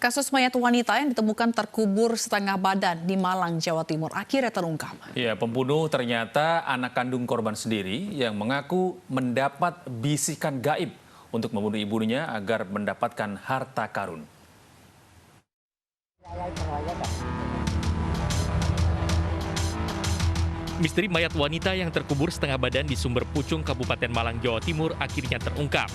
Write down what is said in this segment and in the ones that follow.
Kasus mayat wanita yang ditemukan terkubur setengah badan di Malang, Jawa Timur akhirnya terungkap. Ya, pembunuh ternyata anak kandung korban sendiri yang mengaku mendapat bisikan gaib untuk membunuh ibunya agar mendapatkan harta karun. Misteri mayat wanita yang terkubur setengah badan di Sumber Pucung, Kabupaten Malang, Jawa Timur akhirnya terungkap.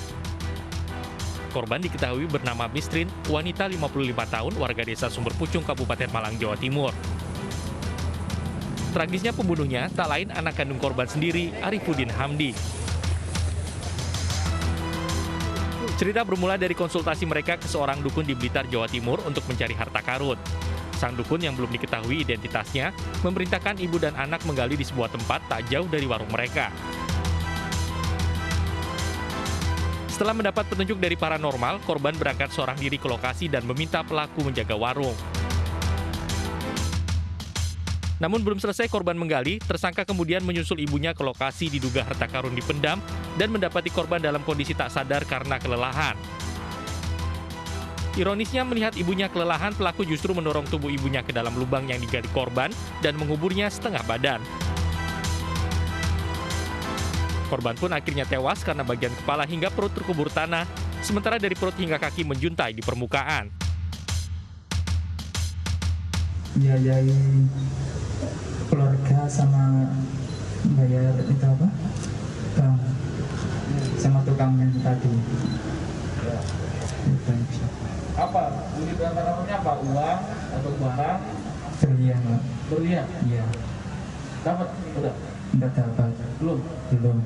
Korban diketahui bernama Mistrin, wanita 55 tahun, warga desa Sumber Pucung, Kabupaten Malang, Jawa Timur. Tragisnya pembunuhnya tak lain anak kandung korban sendiri, Arifudin Hamdi. Cerita bermula dari konsultasi mereka ke seorang dukun di Blitar, Jawa Timur untuk mencari harta karun. Sang dukun yang belum diketahui identitasnya memerintahkan ibu dan anak menggali di sebuah tempat tak jauh dari warung mereka. Setelah mendapat petunjuk dari paranormal, korban berangkat seorang diri ke lokasi dan meminta pelaku menjaga warung. Namun belum selesai korban menggali, tersangka kemudian menyusul ibunya ke lokasi diduga harta karun dipendam dan mendapati korban dalam kondisi tak sadar karena kelelahan. Ironisnya, melihat ibunya kelelahan, pelaku justru mendorong tubuh ibunya ke dalam lubang yang digali korban dan menguburnya setengah badan. Korban pun akhirnya tewas karena bagian kepala hingga perut terkubur tanah, sementara dari perut hingga kaki menjuntai di permukaan. Biayai keluarga sama bayar itu apa? Sama tukangnya tadi. Apa? Unit barangnya apa? Uang atau barang? Berlian, Pak. Berlian? Iya. Dapat? Udah? Enggak dapat. Belum? Belum.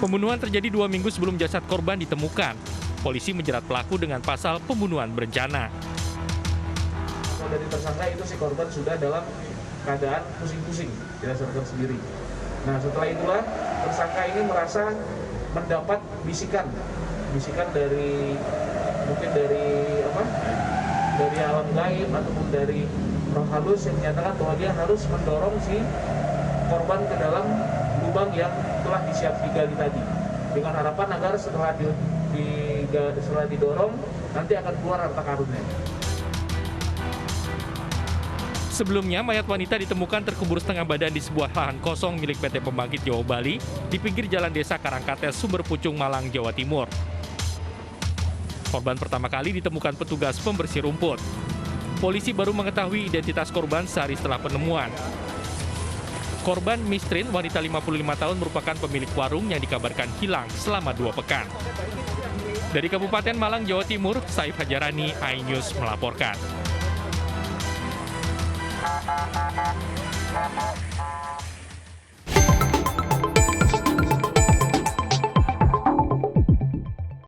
Pembunuhan terjadi 2 minggu sebelum jasad korban ditemukan. Polisi menjerat pelaku dengan pasal pembunuhan berencana. Kalau dari tersangka itu si korban sudah dalam keadaan pusing-pusing, tidak sadarkan sendiri. Nah setelah itulah tersangka ini merasa mendapat bisikan dari mungkin dari apa? Dari alam gaib ataupun dari roh halus yang menyatakan bahwa dia harus mendorong si korban ke dalam lubang yang telah digali tadi, dengan harapan agar setelah didorong nanti akan keluar harta karunnya. Sebelumnya, mayat wanita ditemukan terkubur setengah badan di sebuah lahan kosong milik PT Pembangkit Jawa Bali di pinggir Jalan Desa Karangkates, Sumber Pucung, Malang, Jawa Timur. Korban pertama kali ditemukan petugas pembersih rumput. Polisi baru mengetahui identitas korban sehari setelah penemuan. Korban Mistrin, wanita 55 tahun, merupakan pemilik warung yang dikabarkan hilang selama 2 pekan. Dari Kabupaten Malang, Jawa Timur, Saif Hajarani, iNews melaporkan.